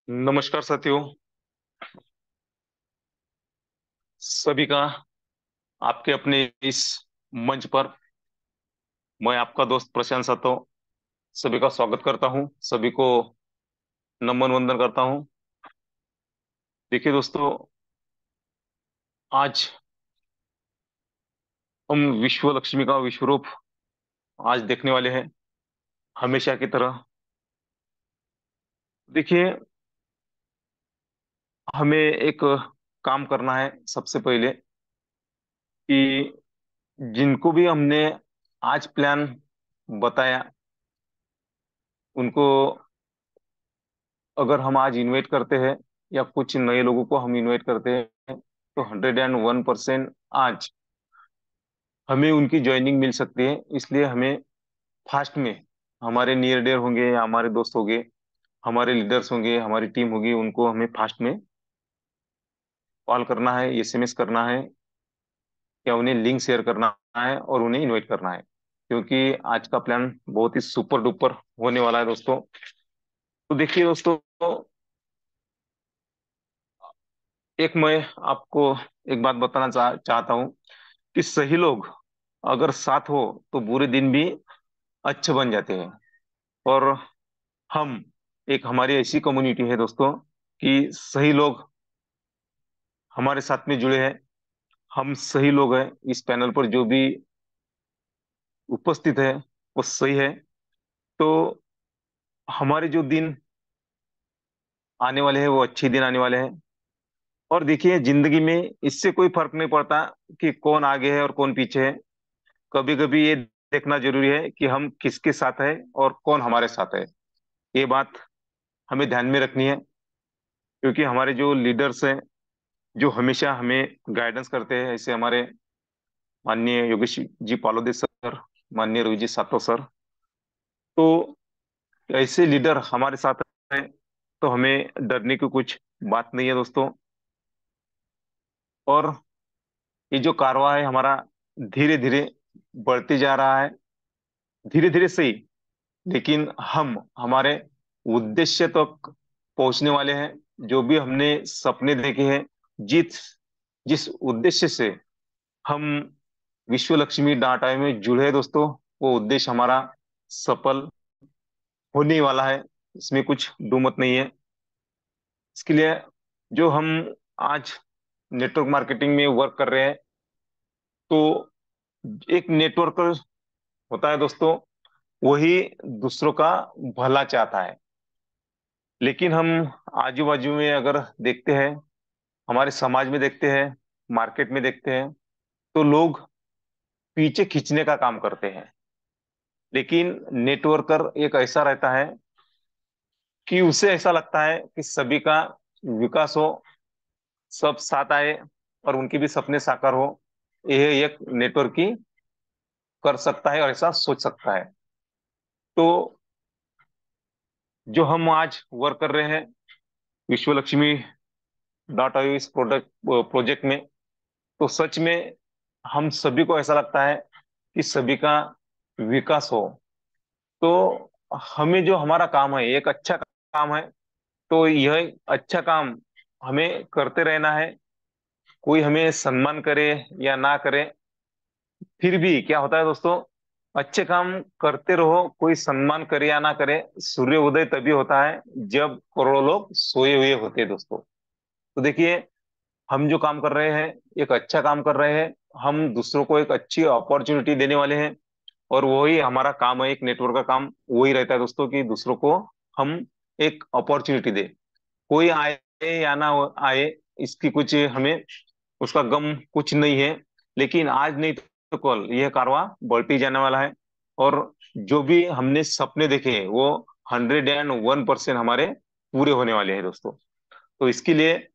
नमस्कार साथियों। सभी का आपके अपने इस मंच पर मैं आपका दोस्त प्रशांत सातो सभी का स्वागत करता हूं। सभी को नमन वंदन करता हूं। देखिए दोस्तों, आज हम विश्व लक्ष्मी का विश्व रूप आज देखने वाले हैं, हमेशा की तरह। देखिए, हमें एक काम करना है सबसे पहले कि जिनको भी हमने आज प्लान बताया उनको अगर हम आज इनवाइट करते हैं या कुछ नए लोगों को हम इनवाइट करते हैं तो 101% आज हमें उनकी ज्वाइनिंग मिल सकती है। इसलिए हमें फास्ट में हमारे नियर डियर होंगे या हमारे दोस्त होंगे, हमारे लीडर्स होंगे, हमारी टीम होगी, उनको हमें फास्ट में कॉल करना है, एसएमएस करना है या उन्हें लिंक शेयर करना है और उन्हें इनवाइट करना है, क्योंकि आज का प्लान बहुत ही सुपर डुपर होने वाला है दोस्तों। तो देखिए दोस्तों, एक मैं आपको एक बात बताना चाहता हूँ कि सही लोग अगर साथ हो तो बुरे दिन भी अच्छे बन जाते हैं। और हम एक हमारी ऐसी कम्युनिटी है दोस्तों कि सही लोग हमारे साथ में जुड़े हैं। हम सही लोग हैं, इस पैनल पर जो भी उपस्थित है वो सही है। तो हमारे जो दिन आने वाले हैं वो अच्छे दिन आने वाले हैं। और देखिए, जिंदगी में इससे कोई फर्क नहीं पड़ता कि कौन आगे है और कौन पीछे है। कभी कभी ये देखना जरूरी है कि हम किसके साथ है और कौन हमारे साथ है। ये बात हमें ध्यान में रखनी है, क्योंकि हमारे जो लीडर्स हैं जो हमेशा हमें गाइडेंस करते हैं, ऐसे हमारे माननीय योगेश जी पालोदे सर, माननीय रवि जी सातो सर, तो ऐसे लीडर हमारे साथ हैं तो हमें डरने की कुछ बात नहीं है दोस्तों। और ये जो कारवां है हमारा धीरे धीरे बढ़ते जा रहा है, धीरे धीरे सही, लेकिन हम हमारे उद्देश्य तक पहुंचने वाले हैं। जो भी हमने सपने देखे हैं, जिस जिस उद्देश्य से हम विश्व लक्ष्मी डाटा में जुड़े हैं दोस्तों, वो उद्देश्य हमारा सफल होने ही वाला है। इसमें कुछ दो मत नहीं है। इसके लिए जो हम आज नेटवर्क मार्केटिंग में वर्क कर रहे हैं, तो एक नेटवर्क होता है दोस्तों, वही दूसरों का भला चाहता है। लेकिन हम आजू बाजू में अगर देखते हैं, हमारे समाज में देखते हैं, मार्केट में देखते हैं, तो लोग पीछे खींचने का काम करते हैं। लेकिन नेटवर्कर एक ऐसा रहता है कि उसे ऐसा लगता है कि सभी का विकास हो, सब साथ आए और उनके भी सपने साकार हो। यह एक नेटवर्क ही कर सकता है और ऐसा सोच सकता है। तो जो हम आज वर्क कर रहे हैं विश्व लक्ष्मी डॉट आईओ इस प्रोडक्ट प्रोजेक्ट में, तो सच में हम सभी को ऐसा लगता है कि सभी का विकास हो। तो हमें जो हमारा काम है एक अच्छा काम है, तो यह अच्छा काम हमें करते रहना है। कोई हमें सम्मान करे या ना करे, फिर भी क्या होता है दोस्तों, अच्छे काम करते रहो, कोई सम्मान करे या ना करे, सूर्य उदय तभी होता है जब करोड़ों लोग सोए हुए होते हैं दोस्तों। तो देखिए, हम जो काम कर रहे हैं एक अच्छा काम कर रहे हैं। हम दूसरों को एक अच्छी अपॉर्चुनिटी देने वाले हैं, और वही हमारा काम है, एक नेटवर्क का काम वही रहता है दोस्तों कि दूसरों को हम एक अपॉर्चुनिटी दे। कोई आए या ना आए, इसकी कुछ हमें उसका गम कुछ नहीं है। लेकिन आज नहीं तो कल यह कारवां बढ़ती जाने वाला है। और जो भी हमने सपने देखे हैं वो 101% हमारे पूरे होने वाले हैं दोस्तों। तो इसके लिए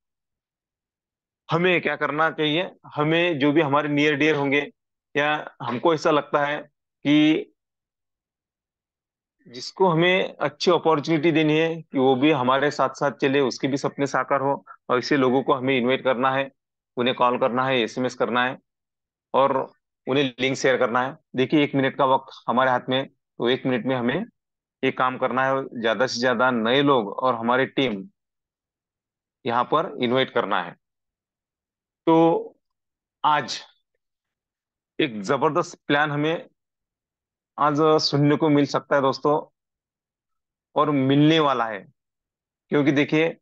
हमें क्या करना चाहिए, हमें जो भी हमारे नियर डियर होंगे या हमको ऐसा लगता है कि जिसको हमें अच्छी अपॉर्चुनिटी देनी है कि वो भी हमारे साथ साथ चले, उसके भी सपने साकार हो, और ऐसे लोगों को हमें इनवाइट करना है, उन्हें कॉल करना है, एसएमएस करना है और उन्हें लिंक शेयर करना है। देखिए, 1 मिनट का वक्त हमारे हाथ में, तो 1 मिनट में हमें ये काम करना है। ज्यादा से ज्यादा नए लोग और हमारी टीम यहाँ पर इन्वाइट करना है। तो आज एक जबरदस्त प्लान हमें आज सुनने को मिल सकता है दोस्तों, और मिलने वाला है। क्योंकि देखिए,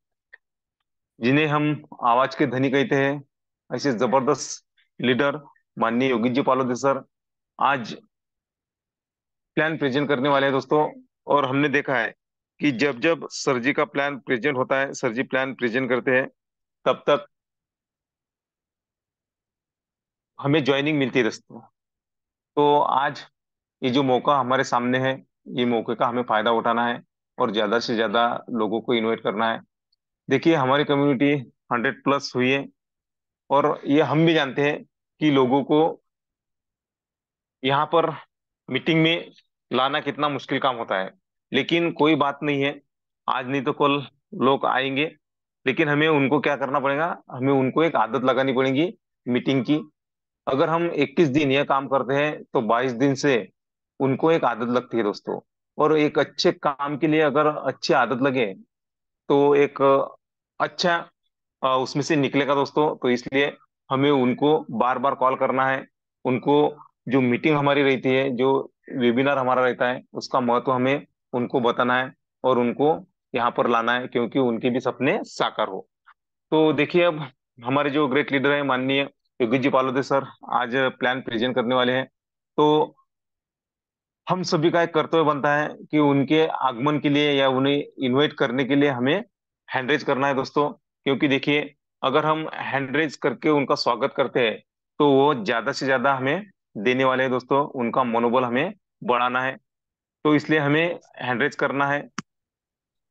जिन्हें हम आवाज के धनी कहते हैं, ऐसे जबरदस्त लीडर माननीय योगी जी पालोदे सर आज प्लान प्रेजेंट करने वाले हैं दोस्तों। और हमने देखा है कि जब जब सर जी का प्लान प्रेजेंट होता है, सर जी प्लान प्रेजेंट करते हैं, तब तक हमें ज्वाइनिंग मिलती है दोस्तों। तो आज ये जो मौका हमारे सामने है, ये मौके का हमें फायदा उठाना है और ज्यादा से ज्यादा लोगों को इनवाइट करना है। देखिए, हमारी कम्युनिटी 100+ हुई है, और ये हम भी जानते हैं कि लोगों को यहाँ पर मीटिंग में लाना कितना मुश्किल काम होता है। लेकिन कोई बात नहीं है, आज नहीं तो कल लोग आएंगे। लेकिन हमें उनको क्या करना पड़ेगा, हमें उनको एक आदत लगानी पड़ेगी मीटिंग की। अगर हम 21 दिन यह काम करते हैं तो 22 दिन से उनको एक आदत लगती है दोस्तों। और एक अच्छे काम के लिए अगर अच्छी आदत लगे तो एक अच्छा उसमें से निकलेगा दोस्तों। तो इसलिए हमें उनको बार बार कॉल करना है। उनको जो मीटिंग हमारी रहती है, जो वेबिनार हमारा रहता है, उसका महत्व हमें उनको बताना है और उनको यहाँ पर लाना है, क्योंकि उनके भी सपने साकार हो। तो देखिए, अब हमारे जो ग्रेट लीडर है माननीय योगी जी पालोदे सर आज प्लान प्रेजेंट करने वाले हैं। तो हम सभी का एक कर्तव्य बनता है कि उनके आगमन के लिए या उन्हें इनवाइट करने के लिए हमें हैंड रेज करना है दोस्तों। क्योंकि देखिए, अगर हम हैंड रेज करके उनका स्वागत करते हैं तो वो ज्यादा से ज्यादा हमें देने वाले हैं दोस्तों। उनका मनोबल हमें बढ़ाना है। तो इसलिए हमें हैंड रेज करना है,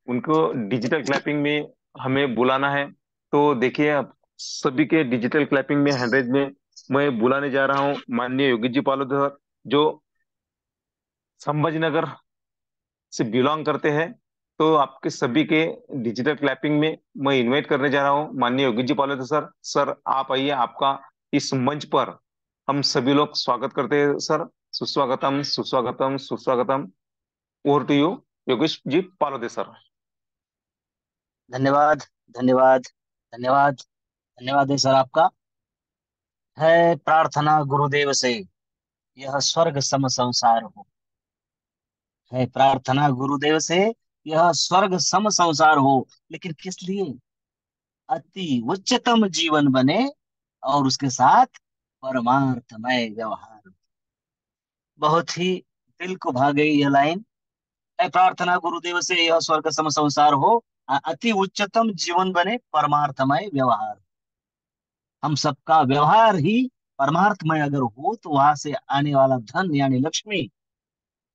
उनको डिजिटल क्लैपिंग में हमें बुलाना है। तो देखिए, अब सभी के डिजिटल क्लैपिंग में हैंड रेज में मैं बुलाने जा रहा हूँ माननीय योगी जी पालोदर सर, जो संभाजी नगर से बिलोंग करते हैं। तो आपके सभी के डिजिटल क्लैपिंग में मैं इनवाइट करने जा रहा हूँ माननीय योगी जी पालोदर सर। सर आप आइए, आपका इस मंच पर हम सभी लोग स्वागत करते हैं सर। सुस्वागतम सुस्वागतम सुस्वागतम। Over to you Yogesh ji Palode sir. धन्यवाद। धन्यवाद। धन्यवाद। धन्यवाद है सर आपका। है प्रार्थना गुरुदेव से, यह स्वर्ग सम संसार हो। है प्रार्थना गुरुदेव से, यह स्वर्ग सम संसार हो। लेकिन किस लिए? अति उच्चतम जीवन बने और उसके साथ परमार्थमय व्यवहार। बहुत ही दिल को भा गई यह लाइन। है प्रार्थना गुरुदेव से, यह स्वर्ग सम संसार हो। अति उच्चतम जीवन बने परमार्थमय व्यवहार। हम सबका व्यवहार ही परमार्थमय अगर हो तो वहां से आने वाला धन यानी लक्ष्मी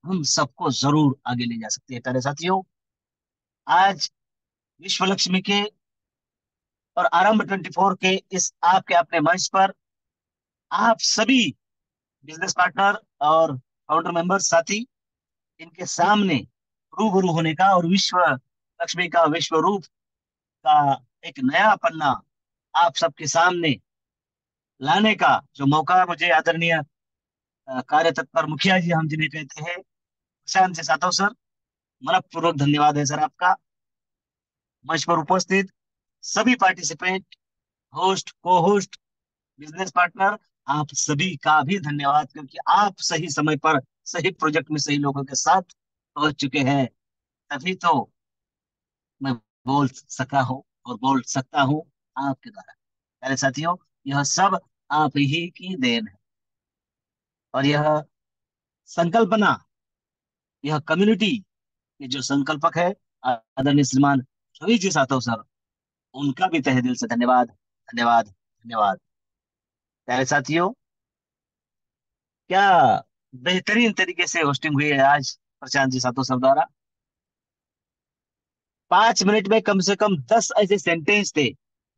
हम सबको जरूर आगे ले जा सकती है। प्यारे साथियों, आज विश्व लक्ष्मी के और आरंभ 24 के इस आपके अपने मंच पर आप सभी बिजनेस पार्टनर और फाउंडर मेंबर साथी इनके सामने रूबरू होने का और विश्व लक्ष्मी का विश्व रूप का एक नया पन्ना आप सबके सामने लाने का जो मौका मुझे आदरणीय कार्य तत्पर मुखिया जी हम जिन्हें कहते हैं प्रशांत से सातव सर, मनपूर्वक धन्यवाद है सर आपका। मंच पर उपस्थित सभी पार्टिसिपेंट, होस्ट, को होस्ट, बिजनेस पार्टनर, आप सभी का भी धन्यवाद, क्योंकि आप सही समय पर सही प्रोजेक्ट में सही लोगों के साथ पहुंच चुके हैं। तभी तो मैं बोल सका हूँ और बोल सकता हूँ आपके द्वारा। प्यारे साथियों, यह सब आप ही की देन है। और यह संकल्पना, यह कम्युनिटी के जो संकल्पक है आदरणीय श्रीमान रवि जी सातव सर, उनका भी तहे दिल से धन्यवाद। धन्यवाद। धन्यवाद। प्यारे साथियों, क्या बेहतरीन तरीके से होस्टिंग हुई है आज प्रशांत जी सातव सर द्वारा। 5 मिनट में कम से कम 10 ऐसे सेंटेंस थे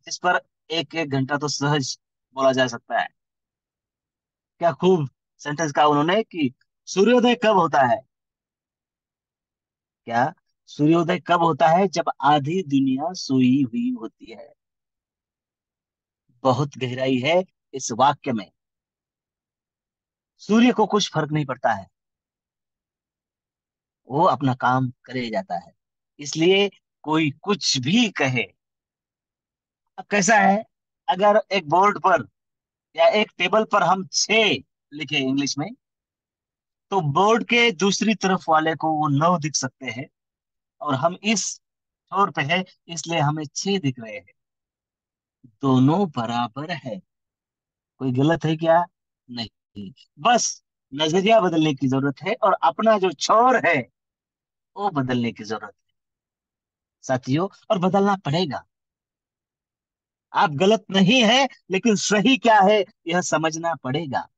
जिस पर एक एक घंटा तो सहज बोला जा सकता है। क्या खूब सेंटेंस कहा उन्होंने कि सूर्योदय कब होता है? क्या सूर्योदय कब होता है? जब आधी दुनिया सोई हुई होती है। बहुत गहराई है इस वाक्य में। सूर्य को कुछ फर्क नहीं पड़ता है, वो अपना काम करे जाता है। इसलिए कोई कुछ भी कहे, अब कैसा है, अगर एक बोर्ड पर या एक टेबल पर हम 6 लिखे इंग्लिश में, तो बोर्ड के दूसरी तरफ वाले को वो 9 दिख सकते हैं, और हम इस छोर पे है, इसलिए हमें 6 दिख रहे हैं। दोनों बराबर है। कोई गलत है क्या? नहीं। बस नजरिया बदलने की जरूरत है, और अपना जो छोर है वो बदलने की जरूरत है साथियों, और बदलना पड़ेगा। आप गलत नहीं है, लेकिन सही क्या है यह समझना पड़ेगा।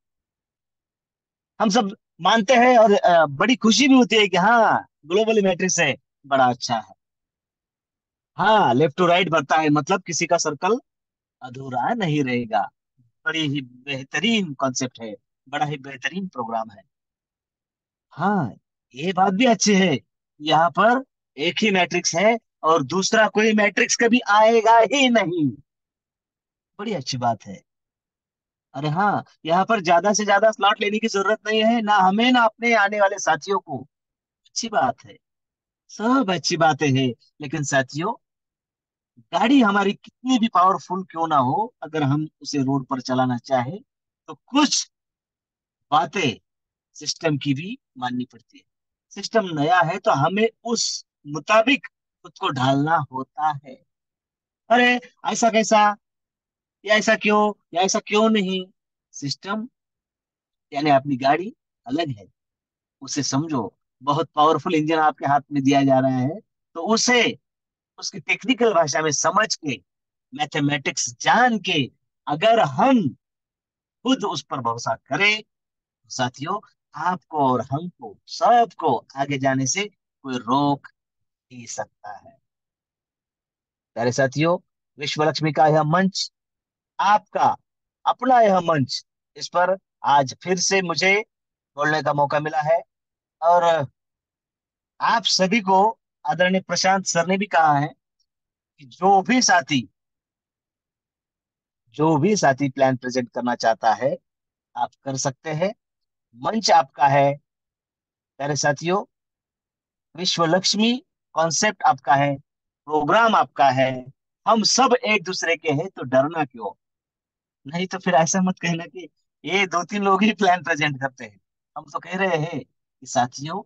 हम सब मानते हैं, और बड़ी खुशी भी होती है कि हाँ, ग्लोबल मैट्रिक्स है, बड़ा अच्छा है। हाँ, लेफ्ट टू राइट बढ़ता है, मतलब किसी का सर्कल अधूरा नहीं रहेगा। बड़ी ही बेहतरीन कॉन्सेप्ट है, बड़ा ही बेहतरीन प्रोग्राम है। हाँ, ये बात भी अच्छी है, यहाँ पर एक ही मैट्रिक्स है, और दूसरा कोई मैट्रिक्स कभी आएगा ही नहीं। बड़ी अच्छी बात है। अरे हाँ, यहाँ पर ज्यादा से ज्यादा स्लॉट लेने की जरूरत नहीं है, ना हमें ना अपने आने वाले साथियों को। अच्छी बात है, सब अच्छी बातें हैं। लेकिन साथियों, गाड़ी हमारी कितनी भी पावरफुल क्यों ना हो, अगर हम उसे रोड पर चलाना चाहे, तो कुछ बातें सिस्टम की भी माननी पड़ती है। सिस्टम नया है तो हमें उस मुताबिक खुद को ढालना होता है। अरे, ऐसा कैसा, या ऐसा क्यों, या ऐसा क्यों नहीं? सिस्टम यानी अपनी गाड़ी अलग है, उसे समझो। बहुत पावरफुल इंजन आपके हाथ में दिया जा रहा है, तो उसे उसकी टेक्निकल भाषा में समझ के, मैथमेटिक्स जान के, अगर हम खुद उस पर भरोसा करें, तो साथियों, आपको और हमको सबको आगे जाने से कोई रोक नहीं सकता है। प्यारे साथियों, विश्व लक्ष्मी का यह मंच, आपका अपना यह मंच, इस पर आज फिर से मुझे बोलने का मौका मिला है। और आप सभी को, आदरणीय प्रशांत सर ने भी कहा है कि जो भी साथी प्लान प्रेजेंट करना चाहता है, आप कर सकते हैं। मंच आपका है प्यारे साथियों, विश्व लक्ष्मी कॉन्सेप्ट आपका है, प्रोग्राम आपका है। हम सब एक दूसरे के हैं, तो डरना क्यों? नहीं तो फिर ऐसा मत कहना कि ये 2-3 लोग ही प्लान प्रेजेंट करते हैं। हम तो कह रहे हैं कि साथियों,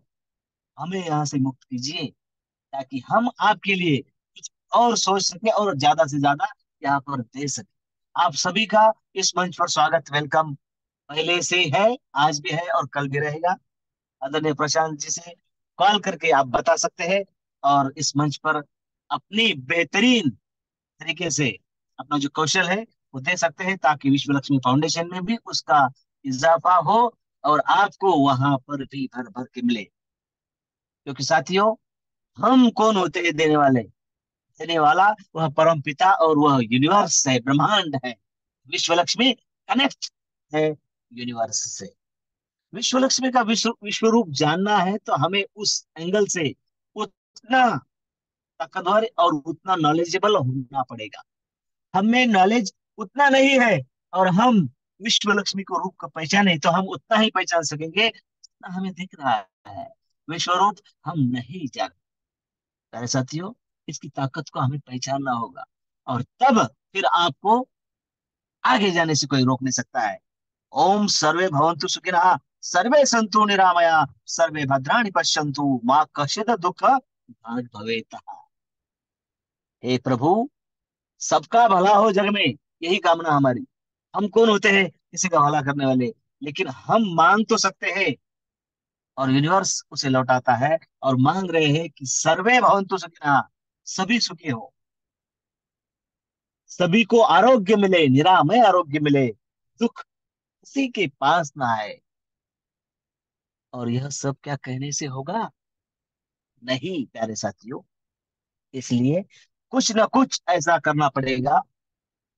हमें यहाँ से मुक्त कीजिए, ताकि हम आपके लिए कुछ और सोच सके, और ज्यादा से ज्यादा यहाँ पर दे सके। आप सभी का इस मंच पर स्वागत, वेलकम पहले से है, आज भी है, और कल भी रहेगा। आदरणीय प्रशांत जी से कॉल करके आप बता सकते हैं, और इस मंच पर अपनी बेहतरीन तरीके से अपना जो कौशल है वो दे सकते हैं, ताकि विश्व लक्ष्मी फाउंडेशन में भी उसका इजाफा हो, और आपको वहां पर भी भर भर के मिले। क्योंकि साथियों, हम कौन होते हैं देने वाले? देने वाला वह परम पिता, और वह यूनिवर्स है, ब्रह्मांड है। विश्व लक्ष्मी कनेक्ट है यूनिवर्स से। विश्व लक्ष्मी का विश्व रूप जानना है, तो हमें उस एंगल से उतना ताकतवर और उतना नॉलेजेबल होना पड़ेगा। हमें नॉलेज उतना नहीं है, और हम विश्व लक्ष्मी को रूप का पहचाने, तो हम उतना ही पहचान सकेंगे जितना हमें दिख रहा है। विश्व रूप हम नहीं जानते। प्यारे साथियों, इसकी ताकत को हमें पहचानना होगा, और तब फिर आपको आगे जाने से कोई रोक नहीं सकता है। ओम सर्वे भवन्तु सुखिनः, सर्वे सन्तु निरामया, सर्वे भद्राणि पश्यन्तु, मां कश्चित् दुःख भाग् भवेत्। हे प्रभु, सबका भला हो जग में, यही कामना हमारी। हम कौन होते हैं किसी का भला करने वाले? लेकिन हम मांग तो सकते हैं, और यूनिवर्स उसे लौटाता है, और मांग रहे हैं कि सर्वे भवन्तु सुखिनः, सभी सुखी हो, सभी को आरोग्य मिले, निरामय आरोग्य मिले, दुख किसी के पास ना आए। और यह सब क्या कहने से होगा? नहीं प्यारे साथियों, इसलिए कुछ ना कुछ ऐसा करना पड़ेगा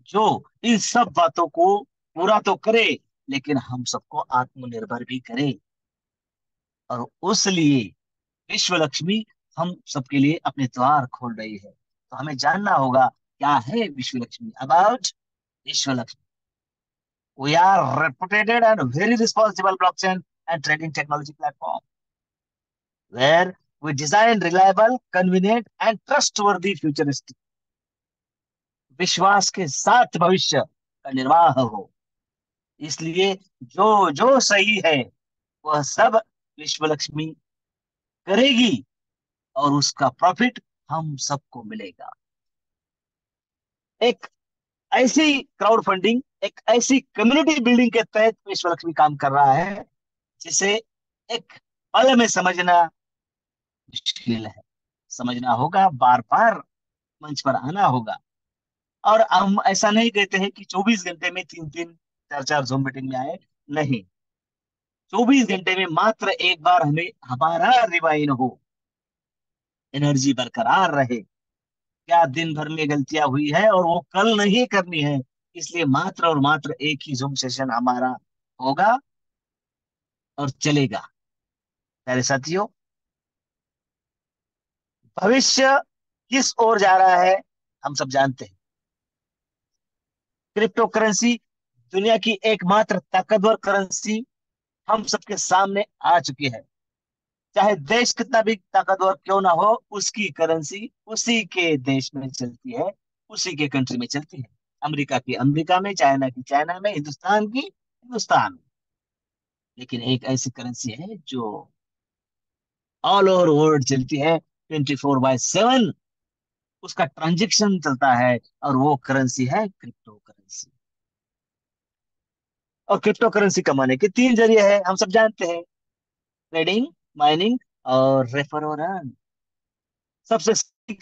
जो इन सब बातों को पूरा तो करे, लेकिन हम सबको आत्मनिर्भर भी करे। और उस लिए विश्व लक्ष्मी हम सबके लिए अपने द्वार खोल रही है। तो हमें जानना होगा, क्या है विश्व Lakshmi? About Vishwa Lakshmi, we are reputed and very responsible blockchain and trading technology platform where we design reliable, convenient, and trustworthy futuristic विश्वास के साथ भविष्य का निर्वाह हो। इसलिए जो जो सही है वह सब विश्व लक्ष्मी करेगी, और उसका प्रॉफिट हम सबको मिलेगा। एक ऐसी क्राउड फंडिंग, एक ऐसी कम्युनिटी बिल्डिंग के तहत विश्व लक्ष्मी काम कर रहा है जिसे एक पल में समझना मुश्किल है। समझना होगा, बार बार मंच पर आना होगा। और हम ऐसा नहीं कहते हैं कि 24 घंटे में तीन तीन चार चार जूम मीटिंग में आए। नहीं, 24 घंटे में मात्र एक बार हमें हमारा रिवाइन हो, एनर्जी बरकरार रहे। क्या दिन भर में गलतियां हुई है और वो कल नहीं करनी है, इसलिए मात्र और मात्र एक ही जूम सेशन हमारा होगा और चलेगा। प्यारे साथियों, भविष्य किस ओर जा रहा है हम सब जानते हैं। क्रिप्टो करेंसी दुनिया की एकमात्र ताकतवर करेंसी हम सबके सामने आ चुकी है। चाहे देश कितना भी ताकतवर क्यों ना हो, उसकी करेंसी उसी के देश में चलती है, उसी के कंट्री में चलती है। अमेरिका की अमेरिका में, चाइना की चाइना में, हिंदुस्तान की हिंदुस्तान में। लेकिन एक ऐसी करेंसी है जो ऑल ओवर वर्ल्ड चलती है, 24/7 उसका ट्रांजेक्शन चलता है, और वो करेंसी है क्रिप्टो करेंसी। और क्रिप्टो करेंसी कमाने के तीन जरिए हैं, हम सब जानते हैं। ट्रेडिंग, माइनिंग और रेफर और अर्न। सबसे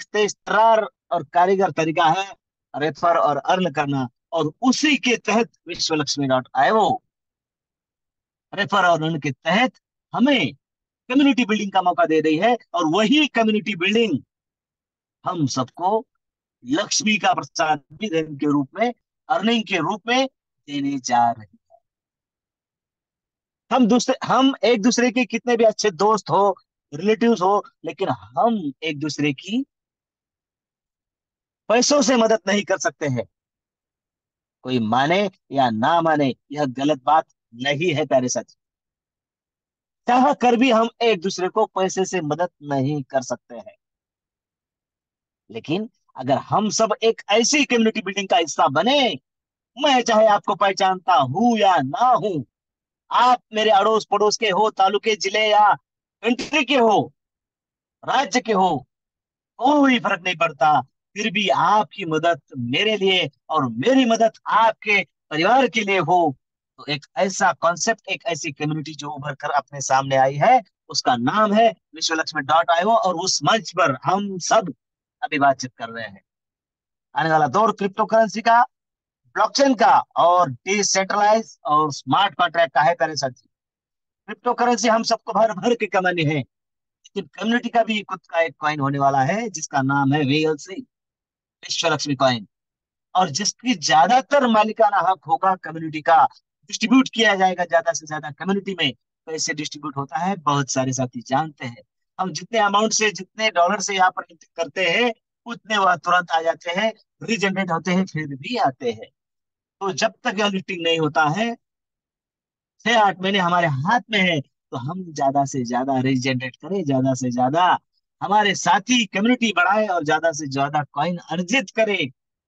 तेज तर्रार और कारीगर तरीका है रेफर और अर्न करना, और उसी के तहत विश्व लक्ष्मी डॉट आईओ रेफर और अर्न के तहत हमें कम्युनिटी बिल्डिंग का मौका दे रही है। और वही कम्युनिटी बिल्डिंग हम सबको लक्ष्मी का प्रसाद भी धन के रूप में, अर्निंग के रूप में देने जा रही है। हम एक दूसरे के कितने भी अच्छे दोस्त हो, रिलेटिव्स हो, लेकिन हम एक दूसरे की पैसों से मदद नहीं कर सकते हैं। कोई माने या ना माने, यह गलत बात नहीं है प्यारे साथी। चाह कर भी हम एक दूसरे को पैसे से मदद नहीं कर सकते हैं। लेकिन अगर हम सब एक ऐसी कम्युनिटी बिल्डिंग का हिस्सा बने, मैं चाहे आपको पहचानता हूं या ना हूं, आप मेरे अड़ोस पड़ोस के हो, तालुके, जिले या कंट्री के हो, राज्य के हो, कोई फर्क नहीं पड़ता। फिर भी आपकी मदद मेरे लिए और मेरी मदद आपके परिवार के लिए हो, तो एक ऐसा कॉन्सेप्ट, एक ऐसी कम्युनिटी जो उभर कर अपने सामने आई है, उसका नाम है विश्व लक्ष्मी डॉट आईओ। और उस मंच पर हम सब अभी बातचीत कर रहे हैं। आने वाला दौर क्रिप्टो करेंसी का, ब्लॉकचेन का और डिसेंट्रलाइज और स्मार्ट कॉन्ट्रैक्ट का है प्यारे साथी। क्रिप्टो करेंसी हम सबको भर भर के कमानी है, लेकिन कम्युनिटी का भी खुद का एक कॉइन होने वाला है जिसका नाम है वीएलसी, विश्व लक्ष्मी कॉइन। और जिसकी ज्यादातर मालिकाना हक होगा कम्युनिटी का, डिस्ट्रीब्यूट किया जाएगा ज्यादा से ज्यादा कम्युनिटी में। कैसे डिस्ट्रीब्यूट होता है बहुत सारे साथी जानते हैं। हम जितने अमाउंट से, जितने डॉलर से यहाँ पर करते हैं, उतने वह तुरंत आ जाते हैं, रीजनरेट होते हैं, फिर भी आते हैं। तो जब तक यह लिफ्टिंग नहीं होता है, 6-8 महीने हमारे हाथ में है, तो हम ज्यादा से ज्यादा रीजनरेट करें, ज्यादा से ज्यादा हमारे साथी कम्युनिटी बढ़ाए और ज्यादा से ज्यादा कॉइन अर्जित करें।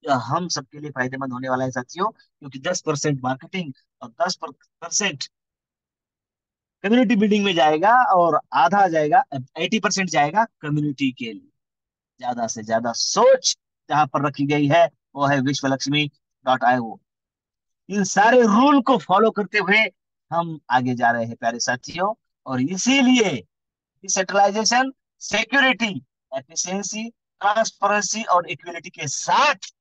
यह हम सबके लिए फायदेमंद होने वाला है साथियों, क्योंकि 10% मार्केटिंग और 10% कम्युनिटी बिल्डिंग में जाएगा, और आधा जाएगा, 80% जाएगा कम्युनिटी के लिए। ज्यादा से ज्यादा सोच जहां पर रखी गई है वो है विश्व लक्ष्मी डॉट आईओ। इन सारे रूल को फॉलो करते हुए हम आगे जा रहे हैं प्यारे साथियों। और इसीलिए डिसेंट्रलाइजेशन, सिक्योरिटी, एफिशिएंसी, ट्रांसपेरेंसी और इक्विलिटी के साथ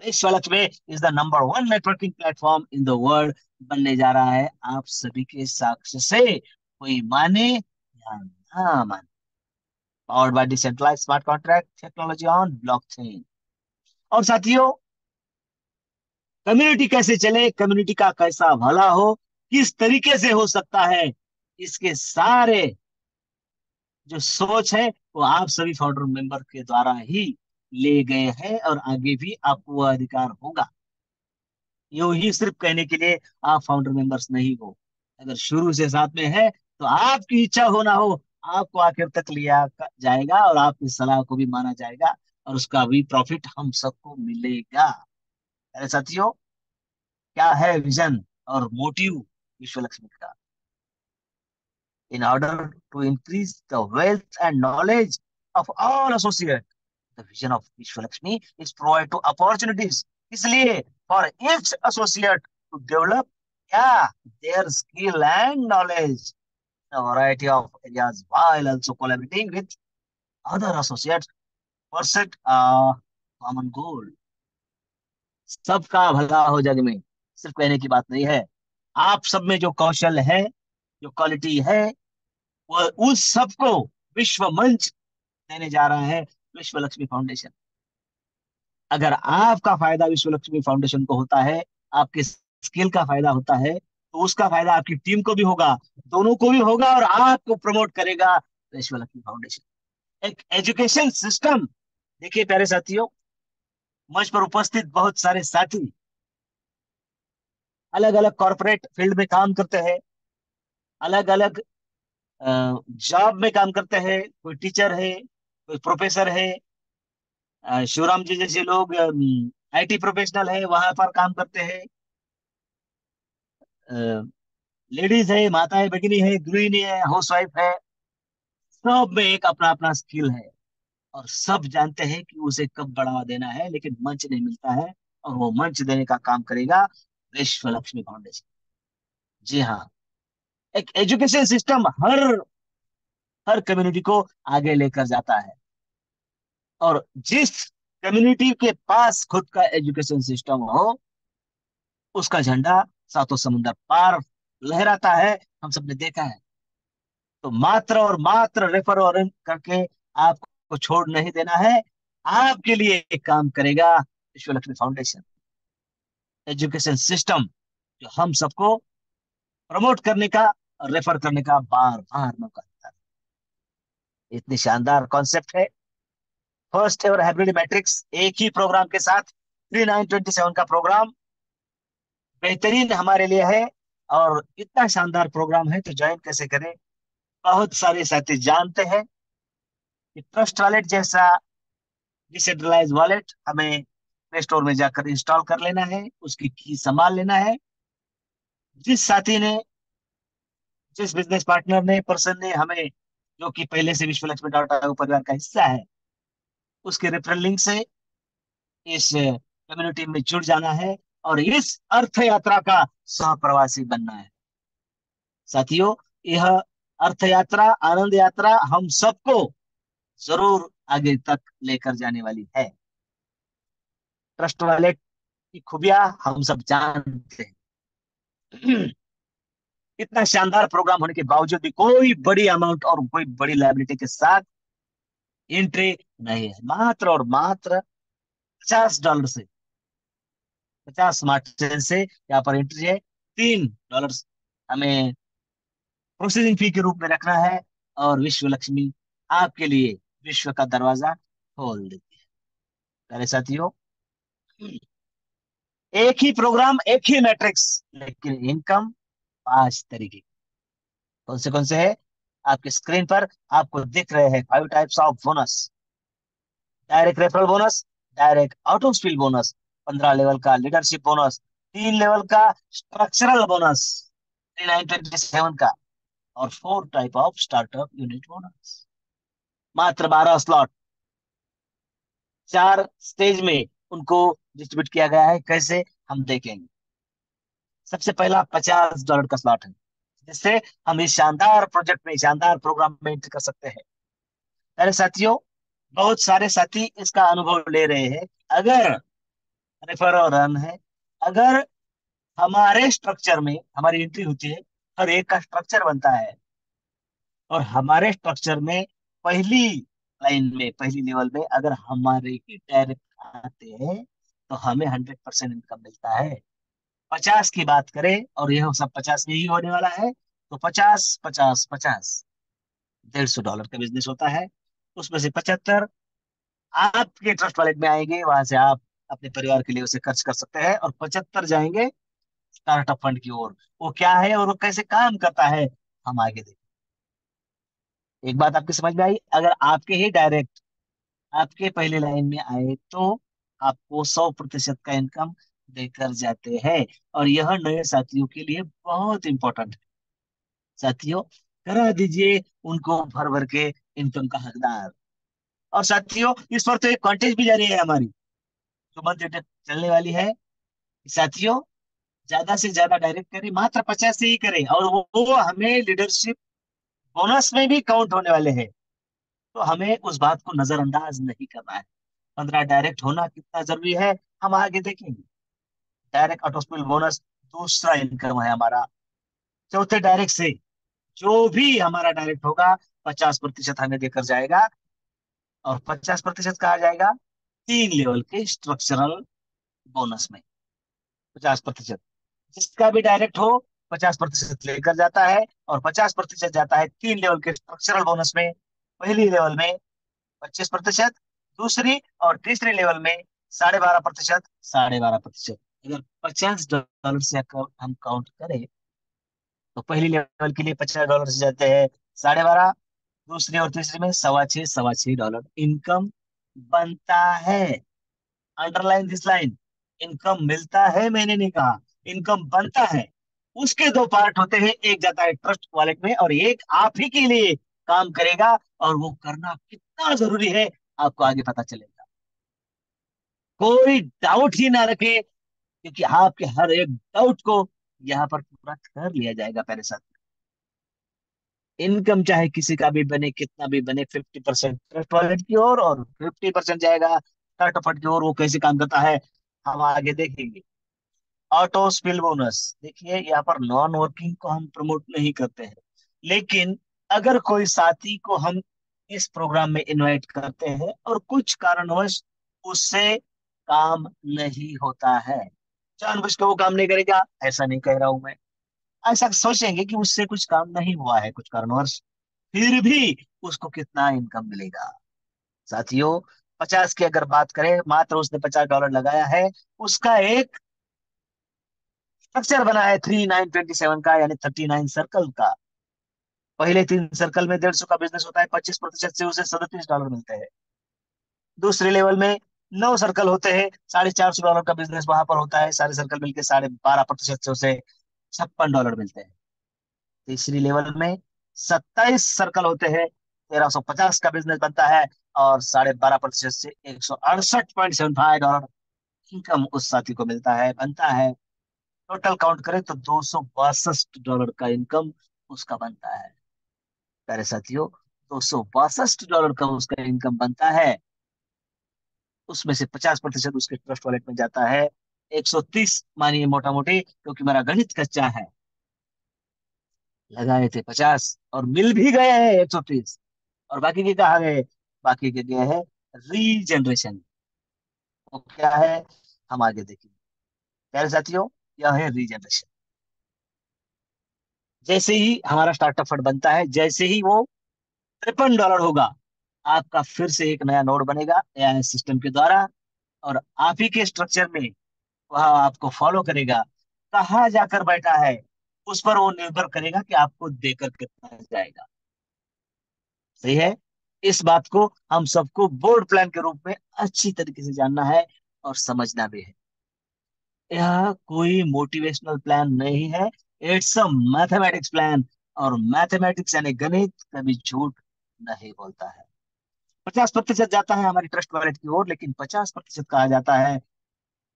विश्व Lakshmi is the number one networking platform in the world बनने जा रहा है, आप सभी के साक्ष्य से, कोई माने या ना माने। Powered by decentralised smart contract technology on blockchain. और साथियों, कम्युनिटी कैसे चले, कम्युनिटी का कैसा भला हो, किस तरीके से हो सकता है, इसके सारे जो सोच है वो आप सभी फाउंडर मेंबर के द्वारा ही ले गए हैं, और आगे भी आपको वह अधिकार होगा। यूं ही सिर्फ कहने के लिए आप फाउंडर मेंबर्स नहीं हो। अगर शुरू से साथ में है तो आपकी इच्छा हो ना हो, आपको आखिर तक लिया जाएगा और आपकी सलाह को भी माना जाएगा। और उसका भी प्रॉफिट हम सबको मिलेगा। अरे साथियों, क्या है विजन और मोटिव विश्व लक्ष्मी का? In order to increase the wealth and knowledge of all associates, the vision of Vishwalakshmi is provide to opportunities. इसलिए for each associate to develop, yeah, their skill and knowledge in a variety of areas while also collaborating with other associates pursue a common goal. सबका भला हो जग में, सिर्फ कहने की बात नहीं है। आप सब में जो कौशल है, जो क्वालिटी है, वो उस सबको विश्व मंच देने जा रहा है विश्व लक्ष्मी फाउंडेशन। अगर आपका फायदा विश्व लक्ष्मी फाउंडेशन को होता है, आपके स्किल का फायदा होता है, तो उसका फायदा आपकी टीम को भी होगा, दोनों को भी होगा, और आपको प्रमोट करेगा विश्व लक्ष्मी फाउंडेशन। एक एजुकेशन सिस्टम। देखिए प्यारे साथियों, मंच पर उपस्थित बहुत सारे साथी अलग अलग कॉर्पोरेट फील्ड में काम करते हैं, अलग अलग जॉब में काम करते हैं। कोई टीचर है, कोई प्रोफेसर है, शिवराम जी जैसे लोग आईटी प्रोफेशनल है, वहां पर काम करते हैं। लेडीज है, माताएं भगिनी है, गृहिणी है, हाउसवाइफ है। सब में एक अपना अपना स्किल है, और सब जानते हैं कि उसे कब बढ़ावा देना है, लेकिन मंच नहीं मिलता है। और वो मंच देने का काम करेगा विश्व लक्ष्मी फाउंडेशन। जी हाँ, एक एजुकेशन सिस्टम हर हर कम्युनिटी को आगे लेकर जाता है। और जिस कम्युनिटी के पास खुद का एजुकेशन सिस्टम हो, उसका झंडा सातों समुंदर पार लहराता है, हम सबने देखा है। तो मात्र और मात्र रेफर और earn करके आपको छोड़ नहीं देना है। आपके लिए एक काम करेगा विश्व लक्ष्मी फाउंडेशन, एजुकेशन सिस्टम, जो हम सबको प्रमोट करने का और रेफर करने का बार बार मौका देता है। इतनी शानदार कॉन्सेप्ट है। फर्स्ट एवर हाइब्रिड मैट्रिक्स एक ही प्रोग्राम के साथ 3927 का प्रोग्राम बेहतरीन हमारे लिए है। और इतना शानदार प्रोग्राम है तो ज्वाइन कैसे करें? बहुत सारे साथी जानते हैं कि ट्रस्ट वॉलेट जैसा डिसेंट्रलाइज वॉलेट हमें प्ले स्टोर में जाकर इंस्टॉल कर लेना है, उसकी की संभाल लेना है। जिस साथी ने, जिस बिजनेस पार्टनर ने, पर्सन ने हमें, जो कि पहले से विश्व लक्ष्मी डॉट परिवार का हिस्सा है, उसके रेफरल लिंक से इस कम्युनिटी में जुड़ जाना है और इस अर्थ यात्रा का सह प्रवासी बनना है। साथियों, यह अर्थ यात्रा, आनंद यात्रा हम सबको जरूर आगे तक लेकर जाने वाली है। ट्रस्ट वॉलेट की खूबियां हम सब जानते हैं। इतना शानदार प्रोग्राम होने के बावजूद भी कोई बड़ी अमाउंट और कोई बड़ी लाइबिलिटी के साथ एंट्री नहीं है। मात्र और मात्र $50 से, 50 स्मार्ट चेन से यहाँ पर एंट्री है। $3 हमें प्रोसेसिंग फी के रूप में रखना है, और विश्व लक्ष्मी आपके लिए विश्व का दरवाजा खोल देती है। प्यारे साथियों, एक ही प्रोग्राम, एक ही मैट्रिक्स, लेकिन इनकम 5 तरीके। कौन से है? आपके स्क्रीन पर आपको दिख रहे हैं 5 types of bonus. Direct referral bonus, direct auto spill bonus, 15 level का लीडरशिप बोनस, 3 लेवल का स्ट्रक्चरल बोनस, 3927 का, और 4 type of startup unit bonus. मात्र 12 स्लॉट, 4 स्टेज में उनको डिस्ट्रीब्यूट किया गया है। कैसे, हम देखेंगे। सबसे पहला $50 का स्लॉट है, जिससे हम इस शानदार प्रोजेक्ट में, शानदार प्रोग्राम में एंटर कर सकते हैं। अरे साथियों, बहुत सारे साथी इसका अनुभव ले रहे हैं। अगर रेफर और रन है, अगर हमारे स्ट्रक्चर में हमारी एंट्री होती है, हर एक का स्ट्रक्चर बनता है, और हमारे स्ट्रक्चर में पहली लाइन में, पहली लेवल में अगर हमारे ही डायरेक्ट आते हैं, तो हमें 100% इनकम मिलता है। 50 की बात करें, और यह सब 50 में ही होने वाला है, तो 50 50 50 $150 का बिजनेस होता है। उसमें से 75 आपके ट्रस्ट वॉलेट में आएंगे, वहां से आप अपने परिवार के लिए उसे खर्च कर सकते हैं, और 75 जाएंगे स्टार्टअप फंड की ओर। वो क्या है और वो कैसे काम करता है, हम आगे देखें। एक बात आपकी समझ में आई? अगर आपके ही डायरेक्ट आपके पहले लाइन में आए तो आपको 100% का इनकम देकर जाते हैं। और यह नए साथियों के लिए बहुत इंपॉर्टेंट है। साथियों, करा दीजिए उनको भर भर के इनकम का हकदार। और साथियों, इस पर तो एक कॉन्टेस्ट भी जारी है हमारी, जो मंथ तक चलने वाली है। साथियों, ज्यादा से ज्यादा डायरेक्ट करें, मात्र 50 से ही करें, और वो हमें लीडरशिप बोनस में भी काउंट होने वाले हैं। तो हमें उस बात को नजरअंदाज नहीं करना है। 15 डायरेक्ट होना कितना जरूरी है, हम आगे देखेंगे। डायरेक्ट ऑटोस्पेल बोनस दूसरा इनकम है हमारा। चौथे डायरेक्ट से जो भी हमारा डायरेक्ट होगा, 50% हमें देकर जाएगा। और 50% कहा जाएगा 3 लेवल के स्ट्रक्चरल बोनस में। 50% जिसका भी डायरेक्ट हो, 50% लेकर जाता है। और 50% जाता है 3 लेवल के स्ट्रक्चरल बोनस में। पहली लेवल में 25%, दूसरी और तीसरी लेवल में 12.5%, 12.5%। अगर $50 से हम काउंट करें, तो पहली लेवल के लिए $50 से जाते हैं 12.5, दूसरी और तीसरी में $6.25 इनकम बनता है। Underline this line. इनकम मिलता है मैंने नहीं कहा, इनकम बनता है। उसके दो पार्ट होते हैं, एक जाता है ट्रस्ट वॉलेट में और एक आप ही के लिए काम करेगा। और वो करना कितना जरूरी है, आपको आगे पता चलेगा। कोई डाउट ही ना रखे, क्योंकि आपके हर एक डाउट को यहाँ पर पूरा कर लिया जाएगा पहले साथ। इनकम चाहे किसी का भी बने, कितना भी बने, 50% ट्रस्ट वॉलेट की ओर और 50% जाएगा स्टार्टअप की ओर। वो कैसे काम करता है, हम आगे देखेंगे। ऑटो स्पिल बोनस, देखिए यहाँ पर नॉन वर्किंग को हम प्रमोट नहीं करते हैं, लेकिन अगर कोई साथी को हम इस प्रोग्राम में इनवाइट करते हैं और कुछ कारणवश उससे काम नहीं होता है, जानबूझ के वो काम नहीं करेगा ऐसा नहीं कह रहा हूं मैं, ऐसा सोचेंगे कि उससे कुछ काम नहीं हुआ है कुछ कारणवश, फिर भी उसको कितना इनकम मिलेगा। साथियों, 50 की अगर बात करें, मात्र उसने $50 लगाया है, उसका एक स्ट्रक्चर बना है 3927 का, यानी 39 सर्कल का। पहले 3 सर्कल में 150 का बिजनेस होता है, 25% से उसे $37 मिलते हैं। दूसरे लेवल में 9 सर्कल होते हैं, $450 का बिजनेस वहां पर होता है, सारे सर्कल मिलकर 12.5% से उसे $56 मिलते हैं। तीसरी लेवल में 27 सर्कल होते हैं, 1350 का बिजनेस बनता है, और 12.5% से $168.75 इनकम उस साथी को मिलता है, बनता है। टोटल काउंट करें तो $262 का इनकम उसका बनता है। प्यारे साथियों, $262 का उसका इनकम बनता है। उसमें से 50% उसके ट्रस्ट वॉलेट में जाता है। 130 मानिए मोटा मोटी, क्योंकि मेरा गणित कच्चा है। लगाए थे 50 और मिल भी गए हैं 130, और बाकी के कहा गए, बाकी के गए हैं रीजनरेशन। वो क्या है, हम आगे देखेंगे। प्यारे साथियों, यह है रीजनरेशन। जैसे ही हमारा स्टार्टअप फंड बनता है, जैसे ही वो $53 होगा, आपका फिर से एक नया नोड बनेगा एआई सिस्टम के द्वारा। और आप ही के स्ट्रक्चर में वह आपको फॉलो करेगा। कहाँ जाकर बैठा है, उस पर वो निर्भर करेगा कि आपको देकर कितना जाएगा। सही है। इस बात को हम सबको बोर्ड प्लान के रूप में अच्छी तरीके से जानना है और समझना भी है। यह कोई मोटिवेशनल प्लान नहीं है, इट्स अ मैथमेटिक्स प्लान। और मैथमेटिक्स यानी गणित कभी झूठ नहीं बोलता है। 50% जाता है हमारी ट्रस्ट वॉलेट की ओर, लेकिन 50% कहा जाता है,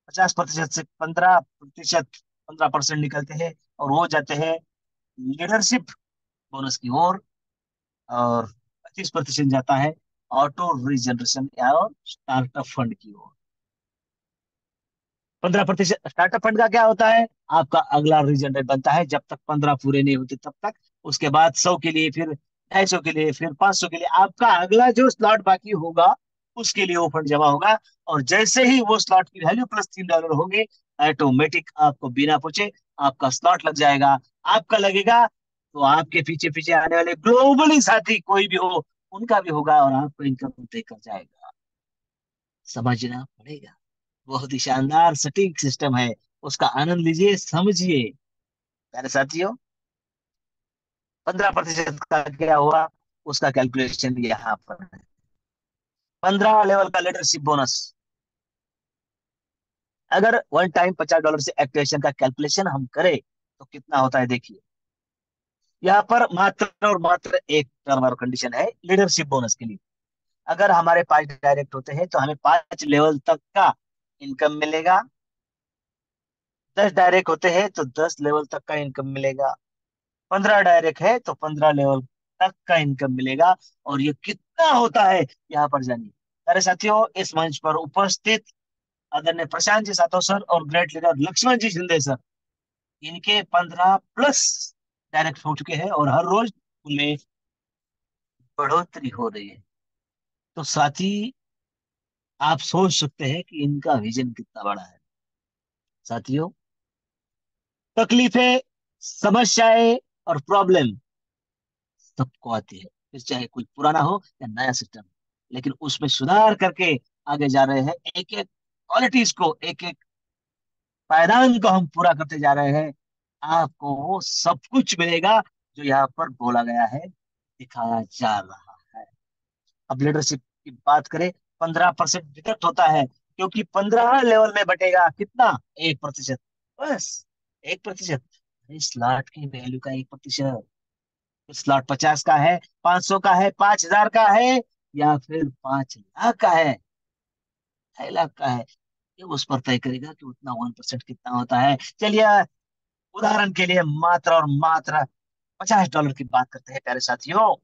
50% से 15%, 15% निकलते हैं और वो जाते हैं लीडरशिप बोनस की ओर। और 25% जाता है ऑटो रीजनरेशन या और स्टार्टअप फंड की ओर। 15% स्टार्टअप फंड का क्या होता है, आपका अगला रीजनरेट बनता है जब तक 15 पूरे नहीं होते तब तक। उसके बाद 100 के लिए, फिर 250 के लिए, फिर 500 के लिए, आपका अगला जो स्लॉट बाकी होगा उसके लिए वो फंड जमा होगा। और जैसे ही वो स्लॉट की वैल्यू प्लस $3 होगी, ऑटोमेटिक आपको बिना पूछे आपका स्लॉट लग जाएगा। आपका लगेगा तो आपके पीछे पीछे आने वाले ग्लोबली साथी कोई भी हो, उनका भी होगा और आपको इनकम देकर जाएगा। समझना पड़ेगा। बहुत ही शानदार सटीक सिस्टम है, उसका आनंद लीजिए, समझिए। प्यारे साथियों, 15% का क्या हुआ, उसका कैलकुलेशन यहाँ पर है। 15 लेवल का लीडरशिप बोनस। अगर वन टाइम $50 से एक्टिवेशन का कैलकुलेशन हम करें तो कितना होता है देखिए। यहाँ पर मात्र और मात्र एक टर्म और कंडीशन है लीडरशिप बोनस के लिए। अगर हमारे 5 डायरेक्ट होते हैं तो हमें 5 लेवल तक का इनकम मिलेगा। 10 डायरेक्ट होते हैं तो 10 लेवल तक का इनकम मिलेगा। 15 डायरेक्ट है तो 15 लेवल तक का इनकम मिलेगा। और ये कितना होता है यहाँ पर जानिए। अरे साथियों, इस मंच पर उपस्थित आदरणीय प्रशांत जी सातव सर और ग्रेट लीडर लक्ष्मण जी शिंदे सर, इनके 15+ डायरेक्ट हो चुके हैं और हर रोज उनमें बढ़ोतरी हो रही है। तो साथी, आप सोच सकते हैं कि इनका विजन कितना बड़ा है। साथियों, तकलीफें, समस्याएं और प्रॉब्लम सबको आती है, फिर चाहे कोई पुराना हो या नया सिस्टम, लेकिन उसमें सुधार करके आगे जा रहे हैं। एक एक क्वालिटीज को, एक एक पायदान को हम पूरा करते जा रहे हैं। आपको वो सब कुछ मिलेगा जो यहाँ पर बोला गया है, दिखाया जा रहा है। अब लीडरशिप की बात करें, 15% डिडक्ट होता है, क्योंकि 15 लेवल में बटेगा कितना, 1%। बस 1%। इस स्लॉट की वैल्यू का 1%। स्लॉट 50 का है, 500 का है, 5,000 का है, या फिर 5 लाख का है, 2.5 लाख का है, ये उस पर तय करेगा कि उतना 1% कितना होता है। चलिए, उदाहरण के लिए मात्र और मात्र $50 की बात करते हैं प्यारे साथियों।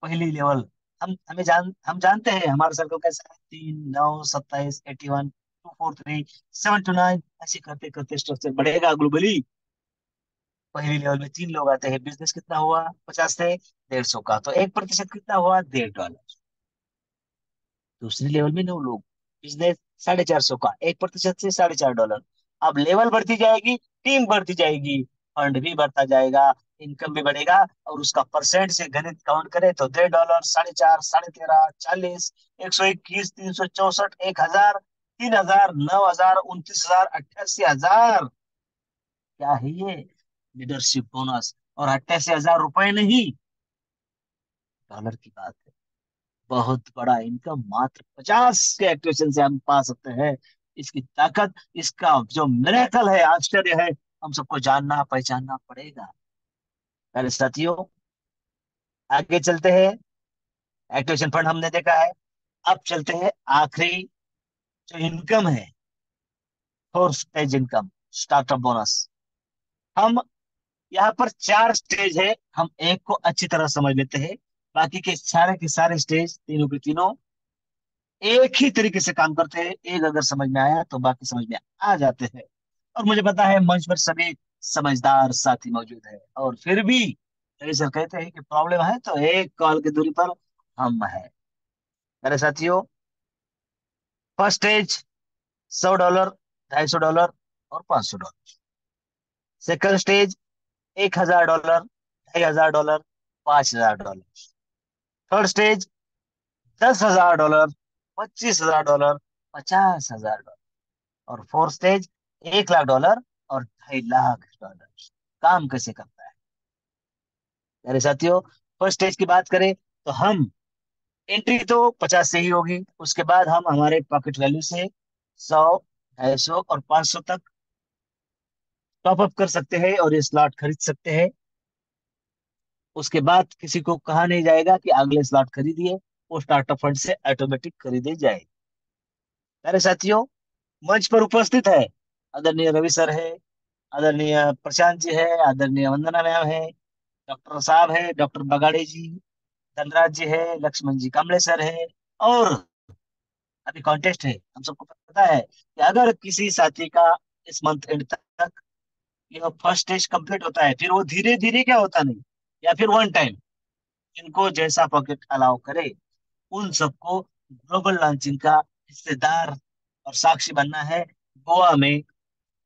पहली लेवल, हम जानते हैं हमारा सर्कल कैसा है, 3, 9, 27, 81, 243, 7 to 9, ऐसे करते करते स्ट्रक्चर बढ़ेगा ग्लोबली। पहली लेवल में 3 लोग आते हैं, बिजनेस कितना हुआ 50 से 150 का, तो 1% कितना हुआ, $1.5। दूसरी लेवल में 9 लोग, बिजनेस 450 का, 1% से $4.5। अब लेवल बढ़ती जाएगी, टीम बढ़ती जाएगी, फंड भी बढ़ता जाएगा, इनकम भी बढ़ेगा, और उसका परसेंट से गणित काउंट करें तो $1.5, 4.5, 13.5, 40, 121, 364, 1,000, 3,000, 9,000, 29,000, 88,000। क्या है ये, लीडरशिप बोनस। और 88,000 रुपए नहीं, डॉलर की बात है। बहुत बड़ा इनकम मात्र 50 के एक्टिवेशन से हम पा सकते हैं। इसकी ताकत, इसका जो मिरेकल है, आश्चर्य है, हम सबको जानना पहचानना पड़ेगा। पहले साथियों, आगे चलते हैं। एक्टिवेशन फंड हमने देखा है। अब चलते हैं आखिरी जो इनकम है, fourth stage income, startup bonus. हम यहाँ पर 4 स्टेज है, हम एक को अच्छी तरह समझ लेते हैं। बाकी के सारे स्टेज, तीनों के तीनों एक ही तरीके से काम करते हैं। एक अगर समझ में आया तो बाकी समझ में आ जाते हैं। और मुझे पता है मंच पर सभी समझदार साथी मौजूद है, और फिर भी रवि सर कहते हैं कि प्रॉब्लम है तो एक कॉल की दूरी पर हम है। मेरे साथियों, फर्स्ट स्टेज $100, $250 और $500। Second stage $1,000, $2,500, $5,000। Third stage $10,000, $25,000, $50,000। और फोर्थ स्टेज $1 लाख और $2.5 लाख। काम कैसे करता है मेरे साथियों। फर्स्ट स्टेज की बात करें तो हम एंट्री तो 50 से ही होगी। उसके बाद हम हमारे पॉकेट वैल्यू से 100, 250 और 500 तक टॉप अप कर सकते हैं और ये स्लॉट खरीद सकते हैं। उसके बाद किसी को कहा नहीं जाएगा कि अगले स्लॉट खरीदिए, वो स्टार्टअप फंड से ऑटोमेटिक खरीदे जाए। मेरे साथियों, मंच पर उपस्थित है आदरणीय रवि सर है, आदरणीय प्रशांत जी है, आदरणीय वंदना मैम है, डॉक्टर साहब है, डॉक्टर बगाड़े जी, धनराज जी है, लक्ष्मण जी कामले सर है। और अभी कॉन्टेस्ट है, हम सबको पता है कि अगर किसी साथी का इस मंथ एंड तक यह फर्स्ट स्टेज कंप्लीट होता है, फिर वो धीरे धीरे क्या होता नहीं, या फिर वन टाइम, इनको जैसा पॉकेट अलाउ करे उन सबको ग्लोबल लॉन्चिंग का हिस्सेदार और साक्षी बनना है। गोवा में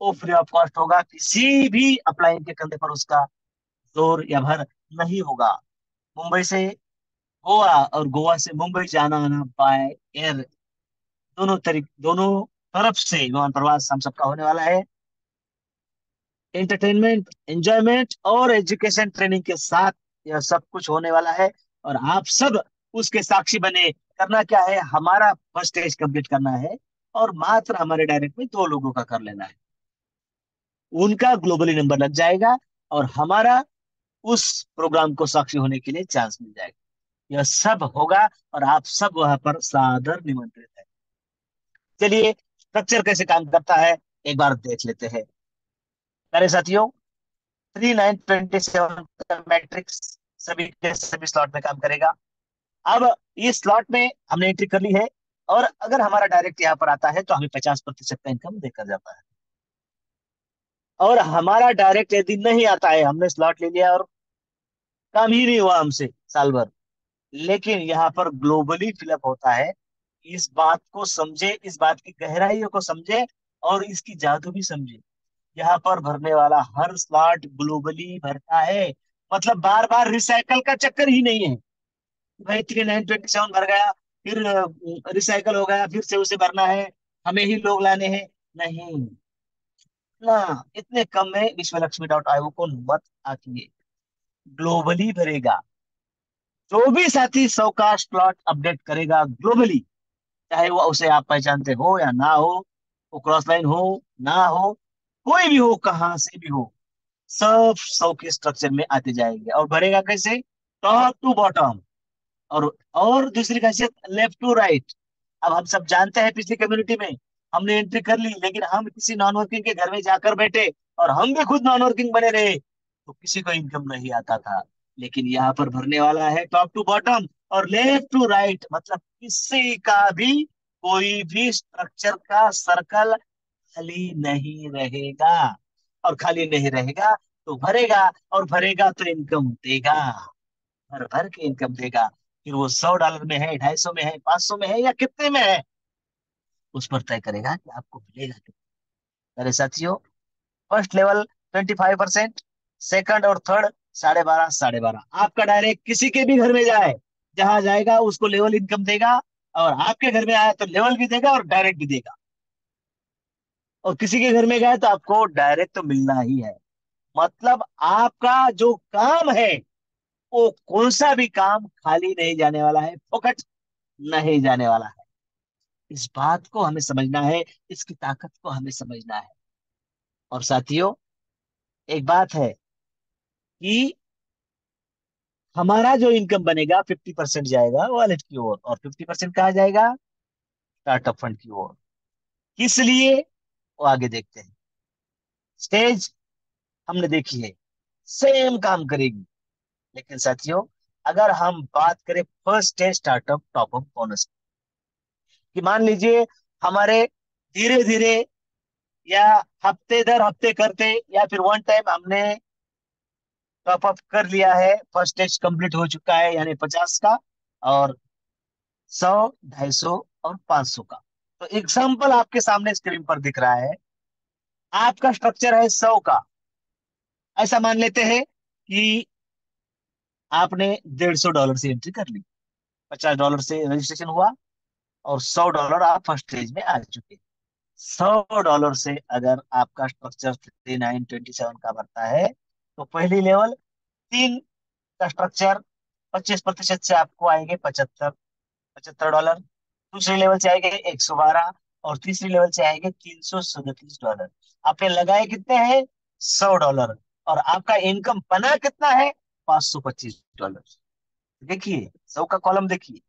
वो फ्री ऑफ कॉस्ट होगा, किसी भी अप्लाई के कंधे पर उसका जोर या भर नहीं होगा। मुंबई से गोवा और गोवा से मुंबई जाना आना बाय एयर, दोनों तरफ से विमान प्रवास हम सबका होने वाला है। एंटरटेनमेंट, एंजॉयमेंट और एजुकेशन ट्रेनिंग के साथ यह सब कुछ होने वाला है, और आप सब उसके साक्षी बने। करना क्या है, हमारा फर्स्ट स्टेज कंप्लीट करना है और मात्र हमारे डायरेक्ट में 2 लोगों का कर लेना है। उनका ग्लोबली नंबर लग जाएगा और हमारा उस प्रोग्राम को साक्षी होने के लिए चांस मिल जाएगा। यह सब होगा और आप सब वहां पर सादर निमंत्रित है। चलिए, स्ट्रक्चर कैसे काम करता है एक बार देख लेते हैं। मेरे साथियों, 3927 का मैट्रिक्स सभी के सभी स्लॉट में काम करेगा। अब इस स्लॉट में हमने एंट्री कर ली है और अगर हमारा डायरेक्ट यहाँ पर आता है तो हमें 50% का इनकम देकर जाता है। और हमारा डायरेक्ट यदि नहीं आता है, हमने स्लॉट ले लिया और काम ही नहीं हुआ हमसे साल भर, लेकिन यहाँ पर ग्लोबली फिलअप होता है, इस बात को समझे, इस बात की गहराइयों को समझे और इसकी जादू भी समझे। यहाँ पर भरने वाला हर स्लॉट ग्लोबली भरता है। मतलब बार बार रिसाइकल का चक्कर ही नहीं है। भाई 3927 भर गया, फिर रिसाइकल हो गया, फिर से उसे भरना है, हमें ही लोग लाने हैं। नहीं ना, इतने कम में विश्वलक्ष्मी.io को मत आतिए, ग्लोबली भरेगा। जो भी साथी 100 का स्लॉट अपडेट करेगा ग्लोबली, चाहे वो उसे आप पहचानते हो या ना हो, वो क्रॉस लाइन हो ना हो, कोई भी हो, कहां से भी हो, सब 100 के स्ट्रक्चर में आते जाएंगे। और भरेगा कैसे? Top to bottom. और दूसरी खासियत, लेफ्ट टू राइट। अब हम सब जानते हैं, पिछली कम्युनिटी में हमने एंट्री कर ली, लेकिन हम किसी नॉन वर्किंग के घर में जाकर बैठे और हम भी खुद नॉन वर्किंग बने रहे तो किसी को इनकम नहीं आता था। लेकिन यहाँ पर भरने वाला है टॉप टू बॉटम और लेफ्ट टू राइट, मतलब किसी का भी कोई भी स्ट्रक्चर का सर्कल खाली नहीं रहेगा। और खाली नहीं रहेगा तो भरेगा, और भरेगा तो इनकम देगा, भर भर के इनकम देगा। फिर वो $100 में है, 250 में है, 500 में है या कितने में है, उस पर तय करेगा कि आपको मिलेगा कितना। मेरे साथियों, फर्स्ट लेवल 25%, सेकंड और थर्ड 12.5 12.5। आपका डायरेक्ट किसी के भी घर में जाए, जहां जाएगा उसको लेवल इनकम देगा, और आपके घर में आया तो लेवल भी देगा और डायरेक्ट भी देगा। और किसी के घर में गए तो आपको डायरेक्ट तो मिलना ही है। मतलब आपका जो काम है, वो कौन सा भी काम खाली नहीं जाने वाला है, फोकट नहीं जाने वाला है। इस बात को हमें समझना है, इसकी ताकत को हमें समझना है। और साथियों, एक बात है कि हमारा जो इनकम बनेगा 50% जाएगा वॉलेट की ओर और 50% कहाँ जाएगा? स्टार्टअप फंड की ओर। किस लिए? वो आगे देखते हैं। स्टेज हमने देखी है, सेम काम करेगी। लेकिन साथियों, अगर हम बात करें first stage startup top up bonus की, मान लीजिए हमारे धीरे धीरे या हफ्ते दर हफ्ते करते या फिर वन टाइम हमने टॉप अप कर लिया है, फर्स्ट स्टेज कंप्लीट हो चुका है यानी 50 का, और 100, 250 और 500 का। तो एग्जाम्पल आपके सामने स्क्रीन पर दिख रहा है। आपका स्ट्रक्चर है 100 का। ऐसा मान लेते हैं कि आपने $150 से एंट्री कर ली, $50 से रजिस्ट्रेशन हुआ और $100 आप फर्स्ट स्टेज में आ चुके। $100 से अगर आपका स्ट्रक्चर 3927 का बनता है तो पहली लेवल 3 का स्ट्रक्चर 25% से आपको आएंगे 75 $75। दूसरे लेवल से आएंगे 112 और तीसरी लेवल से आएंगे $337। आपने लगाए कितने हैं? $100। और आपका इनकम बना कितना है? $525। देखिए 100 का कॉलम देखिए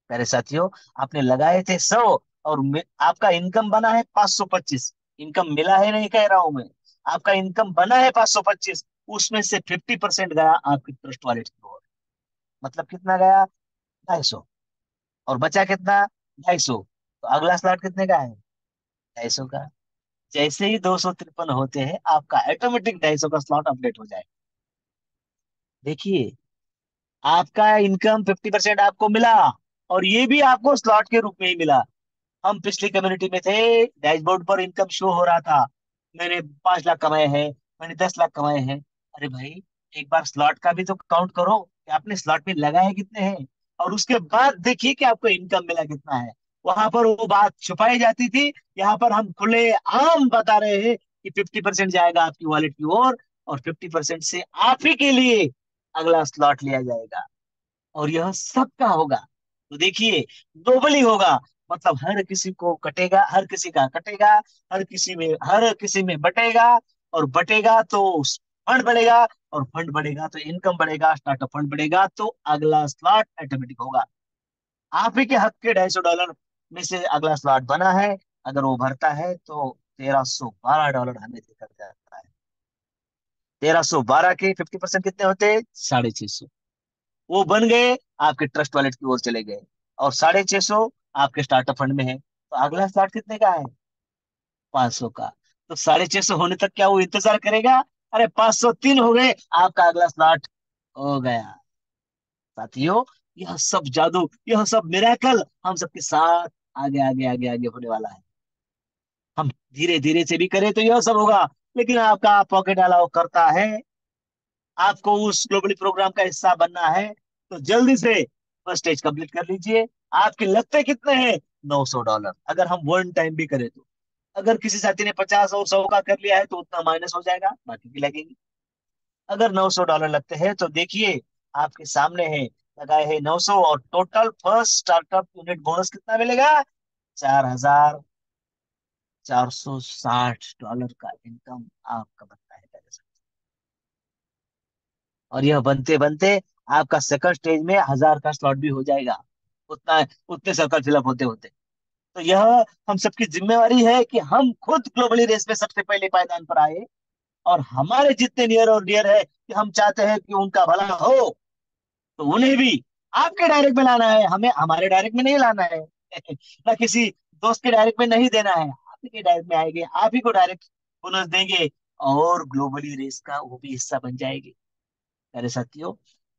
मेरे साथियों, आपने लगाए थे 100 और आपका इनकम बना है 525। इनकम मिला है नहीं कह रहा हूं मैं, आपका इनकम बना है 525। उसमें से 50% गया आपकी ट्रस्ट वॉलेट की ओर। मतलब कितना गया? 250। और बचा कितना? 250। तो अगला स्लॉट कितने का है? 250 का। जैसे ही 253 होते हैं, आपका ऑटोमेटिक 250 का स्लॉट अपडेट हो जाए। देखिए, आपका इनकम 50% आपको मिला, और ये भी आपको स्लॉट के रूप में ही मिला। हम पिछली कम्युनिटी में थे, डैशबोर्ड पर इनकम शो हो रहा था, मैंने 5 लाख कमाए हैं, मैंने 10 लाख कमाए हैं। अरे भाई, एक बार स्लॉट का भी तो काउंट करो कि आपने स्लॉट में लगाए कितने हैं, और उसके बाद देखिए कि आपको इनकम मिला कितना है। वहां पर वो बात छुपाई जाती थी, यहाँ पर हम खुले आम बता रहे हैं कि 50% जाएगा आपकी वॉलेट की ओर, और 50% से आप ही के लिए अगला स्लॉट लिया जाएगा। और यह सबका होगा, तो देखिए ग्लोबली होगा, मतलब हर किसी को कटेगा, हर किसी का कटेगा, हर किसी में बटेगा, और बटेगा तो फंड बढ़ेगा, और फंड बढ़ेगा तो इनकम बढ़ेगा, स्टार्टअप फंड बढ़ेगा तो अगला स्लॉट ऑटोमेटिक होगा। आप ही के हक के $250 में से अगला स्लॉट बना है, अगर वो भरता है तो $1312 हमें देकर जाता है। 1312 के 50% कितने होते हैं? 650। वो बन गए, आपके ट्रस्ट वॉलेट की ओर चले गए, और 650 आपके स्टार्टअप फंड में है, तो अगला स्टार्ट कितने का है? 500 का। तो 650 होने तक क्या वो इंतजार करेगा? अरे 503 हो गए, आपका अगला स्लॉट हो गया। साथियों, यह सब जादू, यह सब मिरेकल हम सबके साथ आगे आगे आगे आगे होने वाला है। हम धीरे धीरे से भी करें तो यह सब होगा, लेकिन आपका पॉकेट अलाउ करता है, आपको उस ग्लोबली प्रोग्राम का हिस्सा बनना है, तो जल्दी से फर्स्ट स्टेज कंप्लीट कर लीजिए। आपके लगते कितने हैं? $900, अगर हम वन टाइम भी करें तो। अगर किसी साथी ने 50 और 100 का कर लिया है तो उतना माइनस हो जाएगा, बाकी की लगेगी। अगर $900 लगते हैं तो देखिए, आपके सामने है, लगाए हैं 900, और total first startup unit bonus कितना मिलेगा? $4460 का इनकम आपका बनता है पहले से। और यह बनते बनते आपका सेकंड स्टेज में 1000 का स्लॉट भी हो जाएगा, उतना उतने सर्कल फिलअप होते होते। तो यह हम सबकी जिम्मेवारी है कि हम खुद ग्लोबली रेस में सबसे पहले पायदान पर आए, और हमारे जितने नियर और डियर है कि हम चाहते हैं कि उनका भला हो, तो उन्हें भी आपके डायरेक्ट में लाना है, हमें हमारे डायरेक्ट में नहीं लाना है। ना किसी दोस्त के डायरेक्ट में नहीं देना है, आप ही के डायरेक्ट में आएंगे, आप ही को डायरेक्ट बोनस देंगे, और ग्लोबली रेस का वो भी हिस्सा बन जाएगी। मेरे साथियों,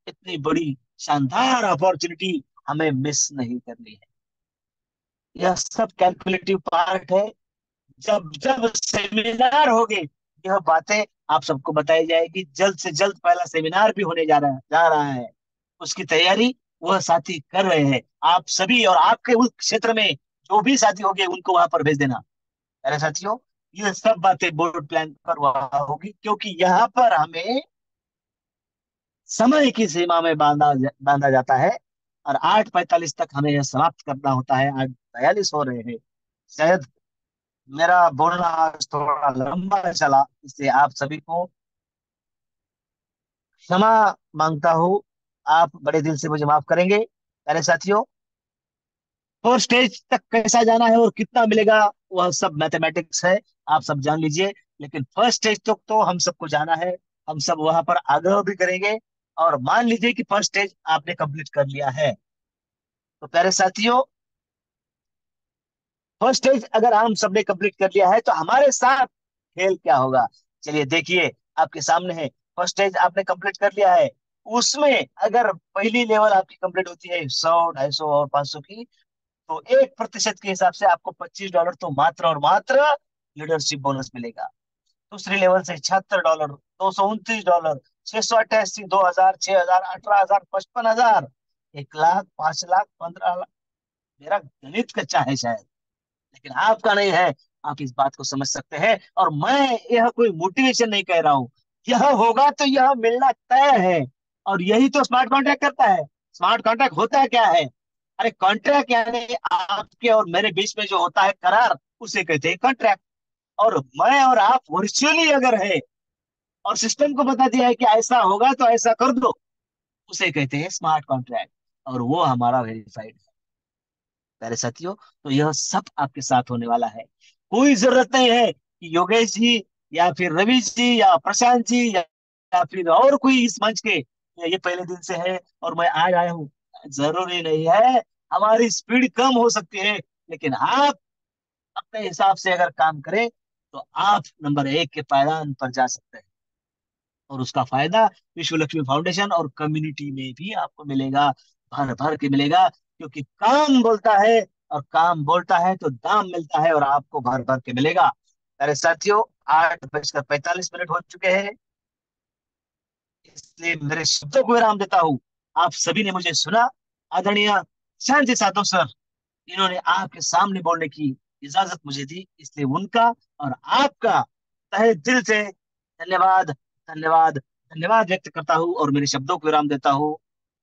इतनी बड़ी शानदार अपॉर्चुनिटी हमें मिस नहीं करनी है। यह सब कैलकुलेटिव पार्ट है। जब जब सेमिनार होंगे, यह बातें आप सबको बताई जाएगी। जल्द से जल्द पहला सेमिनार भी होने जा रहा है, उसकी तैयारी वह साथी कर रहे हैं। आप सभी और आपके उस क्षेत्र में जो भी साथी होंगे उनको वहां पर भेज देना। अरे साथियों, ये सब बातें बोर्ड प्लान पर वहां होगी, क्योंकि यहाँ पर हमें समय की सीमा में बांधा जाता है, और 8:45 तक हमें यह समाप्त करना होता है। 8:42 हो रहे हैं। शायद मेरा बोलना आज थोड़ा लंबा चला, इसलिए आप सभी को क्षमा मांगता हूँ। आप बड़े दिल से मुझे माफ करेंगे। अरे साथियों, फोर्थ स्टेज तक कैसा जाना है और कितना मिलेगा, वह सब मैथमेटिक्स है, आप सब जान लीजिए। लेकिन फर्स्ट स्टेज तक तो हम सबको जाना है, हम सब वहां पर आग्रह भी करेंगे। और मान लीजिए कि फर्स्ट स्टेज आपने कंप्लीट कर लिया है, तो प्यारे साथियों, फर्स्ट स्टेज अगर हम सबने कंप्लीट कर लिया है तो हमारे साथ खेल क्या होगा, चलिए देखिए। आपके सामने है, फर्स्ट स्टेज आपने कंप्लीट कर लिया है। उसमें अगर पहली लेवल आपकी कंप्लीट होती है 100, 250 और 500 की, तो 1% के हिसाब से आपको $25 तो मात्र और मात्र लीडरशिप बोनस मिलेगा। दूसरी लेवल से $76, $229, 688, 2000, 6000, 18000, 55,000, 1 लाख, 5 लाख, 15 लाख। मेरा गणित कच्चा है शायद, लेकिन आपका नहीं है। आप इस बात को समझ सकते हैं, और मैं यह कोई मोटिवेशन नहीं कह रहा हूं, यह होगा तो यह मिलना तय है। और यही तो स्मार्ट कॉन्ट्रैक्ट करता है। स्मार्ट कॉन्ट्रैक्ट होता है क्या है? अरे कॉन्ट्रैक्ट यानी आपके और मेरे बीच में जो होता है करार, उसे कहते हैं कॉन्ट्रैक्ट। और मैं और आप वर्चुअली अगर है, और सिस्टम को बता दिया है कि ऐसा होगा तो ऐसा कर दो, उसे कहते हैं स्मार्ट कॉन्ट्रैक्ट, और वो हमारा वेरीफाइड है। प्यारे साथियों, तो यह सब आपके साथ होने वाला है। कोई जरूरत नहीं है कि योगेश जी, या फिर रवि जी, या प्रशांत जी, या फिर और कोई इस मंच के ये पहले दिन से है और मैं आज आया हूँ, जरूरी नहीं है। हमारी स्पीड कम हो सकती है, लेकिन आप अपने हिसाब से अगर काम करें तो आप नंबर 1 के पायदान पर जा सकते हैं। और उसका फायदा विश्व लक्ष्मी फाउंडेशन और कम्युनिटी में भी आपको मिलेगा, भर भर के मिलेगा। क्योंकि काम बोलता है, और काम बोलता है तो दाम मिलता है, और आपको भर भर के मिलेगा। अरे साथियों, 8:45 हो चुके हैं, इसलिए मेरे शब्दों को विराम देता हूँ। आप सभी ने मुझे सुना। आदरणीय शांति साधु सर, इन्होंने आपके सामने बोलने की इजाजत मुझे दी, इसलिए उनका और आपका तहे दिल से धन्यवाद, धन्यवाद, धन्यवाद व्यक्त करता हूँ, और मेरे शब्दों को विराम देता हूँ।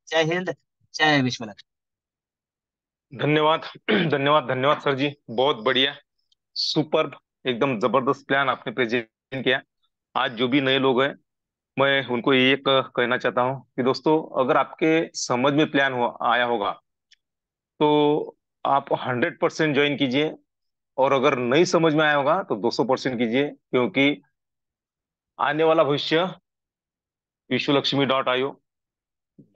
जय हिंद, जय विश्व लक्ष्मी। धन्यवाद धन्यवाद धन्यवाद सर जी, बहुत बढ़िया, सुपर, एकदम जबरदस्त प्लान आपने प्रेजेंट किया। आज जो भी नए लोग हैं, मैं उनको ये कहना चाहता हूँ कि दोस्तों, अगर आपके समझ में प्लान हो आया होगा तो आप 100% ज्वाइन कीजिए, और अगर नहीं समझ में आया होगा तो 200% कीजिए, क्योंकि आने वाला भविष्य विश्वलक्ष्मी.io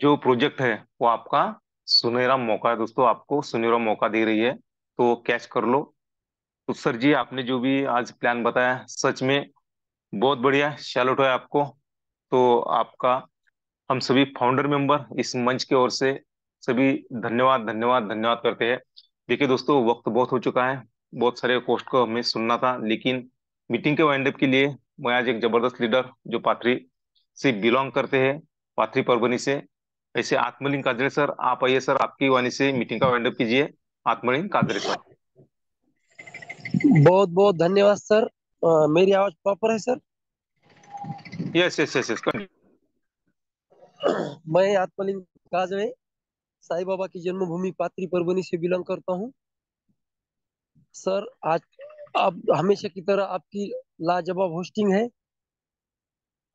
जो प्रोजेक्ट है वो आपका सुनहरा मौका है दोस्तों, आपको सुनहरा मौका दे रही है, तो कैच कर लो। तो सर जी, आपने जो भी आज प्लान बताया, सच में बहुत बढ़िया, सैल्यूट है आपको। तो आपका हम सभी फाउंडर मेंबर इस मंच की ओर से सभी धन्यवाद धन्यवाद धन्यवाद करते हैं। देखिए दोस्तों, वक्त बहुत हो चुका है, बहुत सारे पोस्ट को हमें सुनना था, लेकिन मीटिंग के वाइंड अप के लिए मैं आज एक जबरदस्त लीडर जो पाथरी से बिलोंग करते हैं, पाथरी परभनी से, ऐसे आत्मलिंग काजरे सर, आप आइए सर, आपकी वाणी से मीटिंग का वाइंड अप कीजिए, आत्मलिंग काजरे सर। बहुत बहुत धन्यवाद सर। मेरी आवाज प्रॉपर है sir? Yes yes yes yes. मैं आत्मलिंग काजळे साईं बाबा की जन्मभूमि पात्री परभनी से बिलोंग करता हूँ। सर आज अब हमेशा की तरह आपकी लाजवाब होस्टिंग है।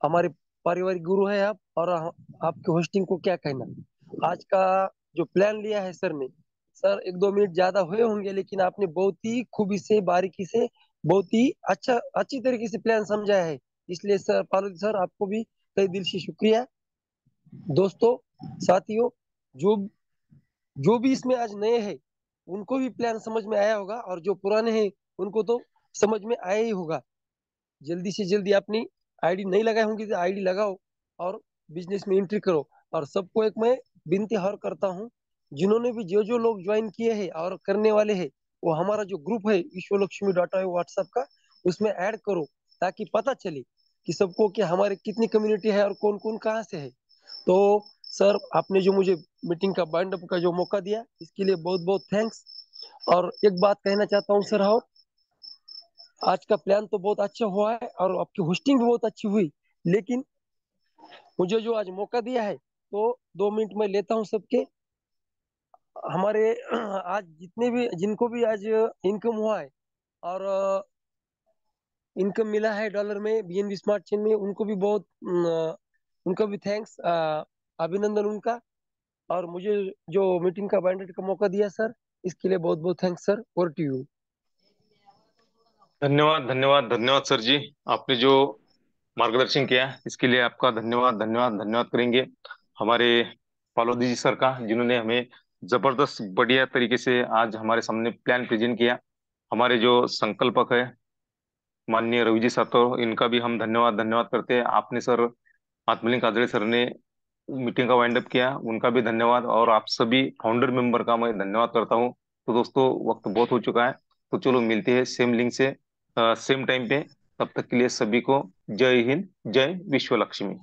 हमारे पारिवारिक गुरु है आप, और आपकी होस्टिंग को क्या कहना। आज का जो प्लान लिया है सर ने, सर एक दो मिनट ज्यादा हुए होंगे, लेकिन आपने बहुत ही खूबी से, बारीकी से, बहुत ही अच्छी तरीके से प्लान समझाया है। इसलिए सर पार्वती सर, आपको भी तहे दिल से शुक्रिया। दोस्तों, साथियों, जो जो भी इसमें आज नए हैं, उनको भी प्लान समझ में आया होगा, और जो पुराने हैं उनको तो समझ में आया ही होगा। जल्दी से जल्दी अपनी आईडी नहीं लगाए होंगे तो आईडी लगाओ और बिजनेस में एंट्री करो। और सबको एक मैं विनती और करता हूँ, जिन्होंने भी जो जो लोग ज्वाइन किए हैं और करने वाले हैं, वो हमारा जो ग्रुप है विश्वलक्ष्मी.io व्हाट्सएप का, उसमें ऐड करो, ताकि पता चले कि सबको कि हमारे कितनी कम्युनिटी है और कौन कौन कहाँ से है। तो सर, आपने जो मुझे मीटिंग का बाइंड अप का जो मौका दिया, इसके लिए बहुत बहुत थैंक्स। और एक बात कहना चाहता हूँ सर, और आज का प्लान तो बहुत अच्छा हुआ है और आपकी होस्टिंग भी बहुत अच्छी हुई, लेकिन मुझे जो आज मौका दिया है, तो 2 मिनट में लेता हूँ सबके। हमारे आज जितने भी, जिनको भी आज इनकम हुआ है और इनकम मिला है डॉलर में बीएनबी स्मार्ट चेन में, उनको भी बहुत उनका भी थैंक्स, अभिनंदन उनका। और मुझे जो मीटिंग का बाइंडर का मौका दिया सर, इसके लिए बहुत बहुत थैंक्स सर। और टू यू। धन्यवाद धन्यवाद धन्यवाद सर जी, आपने जो मार्गदर्शन किया इसके लिए आपका धन्यवाद धन्यवाद धन्यवाद करेंगे। हमारे पालोदी जी सर का, जिन्होंने हमें जबरदस्त बढ़िया तरीके से आज हमारे सामने प्लान प्रेजेंट किया। हमारे जो संकल्पक है माननीय रवि जी सातो, इनका भी हम धन्यवाद धन्यवाद करते हैं। आपने सर, आत्मलिंग काजरे सर ने मीटिंग का वाइंड अप किया, उनका भी धन्यवाद, और आप सभी फाउंडर मेंबर का मैं धन्यवाद करता हूँ। तो दोस्तों, वक्त बहुत हो चुका है, तो चलो मिलते हैं सेम लिंक से, सेम टाइम पे। तब तक के लिए सभी को जय हिंद, जय विश्व लक्ष्मी।